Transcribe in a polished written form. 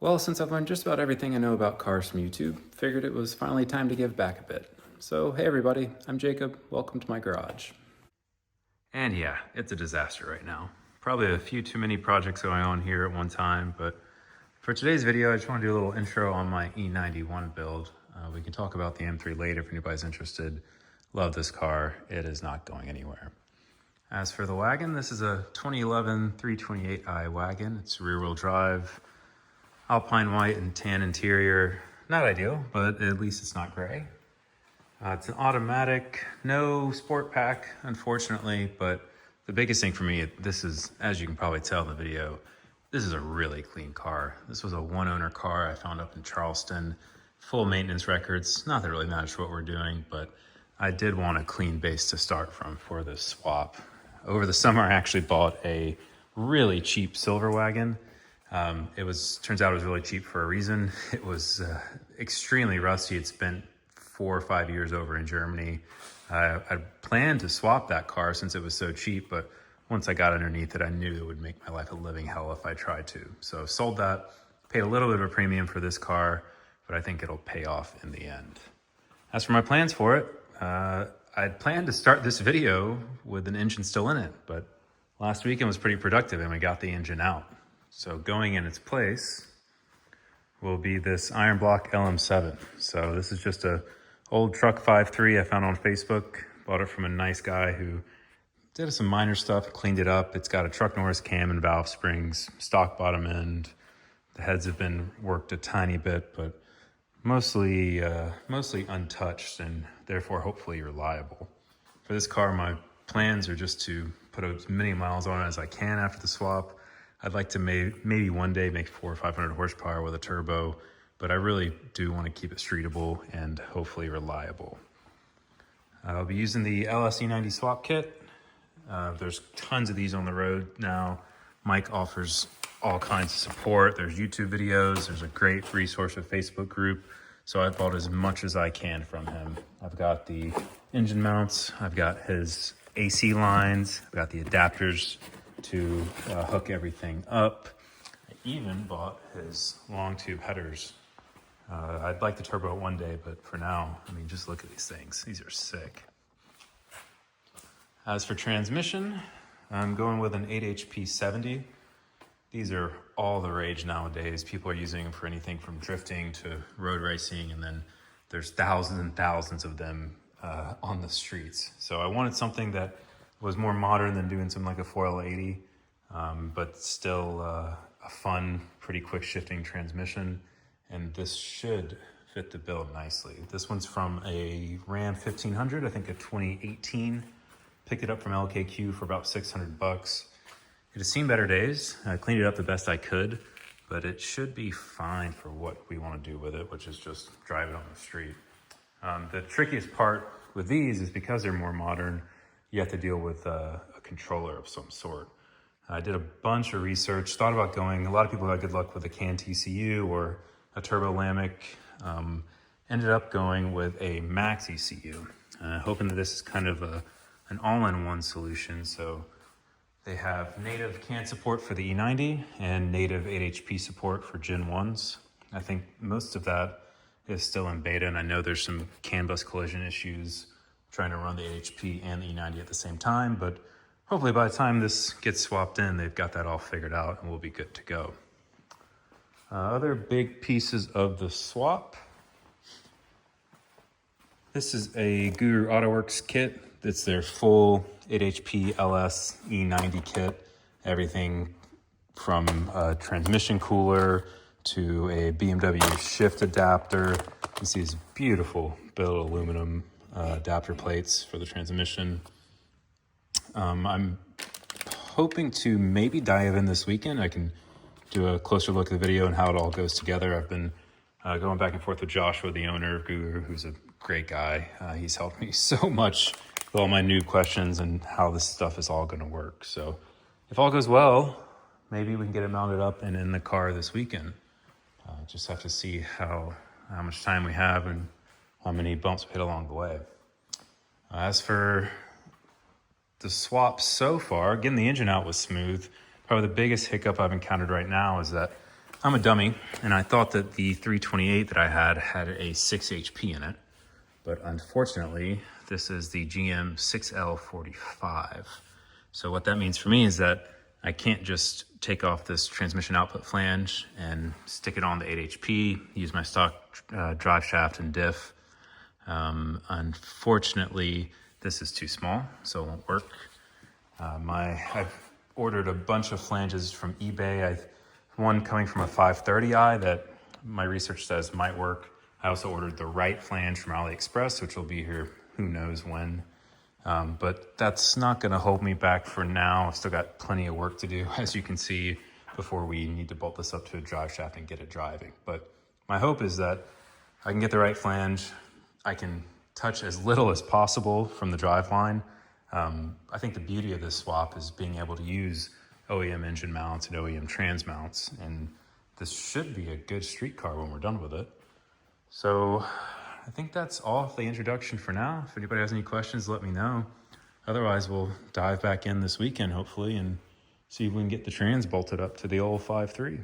Well, since I've learned just about everything I know about cars from YouTube, figured it was finally time to give back a bit. So, hey everybody, I'm Jacob. Welcome to my garage. And yeah, it's a disaster right now. Probably a few too many projects going on here at one time, but for today's video, I just want to do a little intro on my E91 build. We can talk about the M3 later if anybody's interested. Love this car. It is not going anywhere. As for the wagon, this is a 2011 328i wagon. It's rear-wheel drive, Alpine white and tan interior. Not ideal, but at least it's not gray. It's an automatic, no sport pack, unfortunately, but the biggest thing for me, this is, as you can probably tell in the video, this is a really clean car. This was a one-owner car I found up in Charleston, full maintenance records. Not that it really matters what we're doing, but I did want a clean base to start from for this swap. Over the summer, I actually bought a really cheap silver wagon. Turns out it was really cheap for a reason. It was extremely rusty. It spent 4 or 5 years over in Germany. I planned to swap that car since it was so cheap, but once I got underneath it, I knew it would make my life a living hell if I tried to. So sold that, paid a little bit of a premium for this car, but I think it'll pay off in the end. As for my plans for it, I'd planned to start this video with an engine still in it, but last weekend was pretty productive and we got the engine out. So going in its place will be this iron block LM7. So this is just a old truck 5.3 I found on Facebook. Bought it from a nice guy who did some minor stuff, cleaned it up. It's got a truck Norris cam and valve springs, stock bottom end. The heads have been worked a tiny bit, but mostly untouched and therefore hopefully reliable. For this car, my plans are just to put as many miles on it as I can after the swap. I'd like to maybe one day make 400 or 500 horsepower with a turbo, but I really do want to keep it streetable and hopefully reliable. I'll be using the LS E90 swap kit. There's tons of these on the road now. Mike offers all kinds of support. There's YouTube videos. There's a great resource with Facebook group. So I bought as much as I can from him. I've got the engine mounts. I've got his AC lines. I've got the adapters to hook everything up. I even bought his long tube headers. I'd like the turbo one day, but for now, I mean, just look at these things. These are sick. As for transmission, I'm going with an 8HP 70. These are all the rage nowadays. People are using them for anything from drifting to road racing, and then there's thousands and thousands of them on the streets. So I wanted something that was more modern than doing something like a 4L80, but still a fun, pretty quick shifting transmission. And this should fit the build nicely. This one's from a Ram 1500, I think a 2018. Picked it up from LKQ for about 600 bucks. It has seen better days. I cleaned it up the best I could, but it should be fine for what we want to do with it, which is just drive it on the street. The trickiest part with these is because they're more modern, you have to deal with a controller of some sort. I did a bunch of research, thought about going, a lot of people had good luck with a CAN TCU or a turbo Lamic. Ended up going with a MaxxECU, hoping that this is kind of an all-in-one solution. So they have native CAN support for the E90 and native 8HP support for Gen 1s. I think most of that is still in beta, and I know there's some CAN bus collision issues trying to run the 8HP and the E90 at the same time, but hopefully by the time this gets swapped in, they've got that all figured out and we'll be good to go. Other big pieces of the swap. This is a Guru Autowerks kit. It's their full 8HP LS E90 kit. Everything from a transmission cooler to a BMW shift adapter. You see these beautiful billet aluminum adapter plates for the transmission. I'm hoping to maybe dive in this weekend. I can do a closer look at the video and how it all goes together. I've been going back and forth with Joshua, the owner of Guru, who's a great guy. He's helped me so much with all my new questions and how this stuff is all gonna work. So if all goes well, maybe we can get it mounted up and in the car this weekend. Just have to see how much time we have and how many bumps we hit along the way. As for the swap so far, getting the engine out was smooth. Probably the biggest hiccup I've encountered right now is that I'm a dummy, and I thought that the 328 that I had a 6 HP in it, but unfortunately, this is the GM 6L45. So what that means for me is that I can't just take off this transmission output flange and stick it on the 8 HP, use my stock drive shaft and diff. Unfortunately, this is too small, so it won't work. I've ordered a bunch of flanges from eBay. One coming from a 530i that my research says might work. I also ordered the right flange from AliExpress, which will be here who knows when. But that's not going to hold me back for now. I've still got plenty of work to do, as you can see, before we need to bolt this up to a drive shaft and get it driving. But my hope is that I can get the right flange. I can touch as little as possible from the drive line. I think the beauty of this swap is being able to use OEM engine mounts and OEM trans mounts, and this should be a good street car when we're done with it. So I think that's all the introduction for now. If anybody has any questions, let me know. Otherwise, we'll dive back in this weekend, hopefully, and see if we can get the trans bolted up to the old 5.3.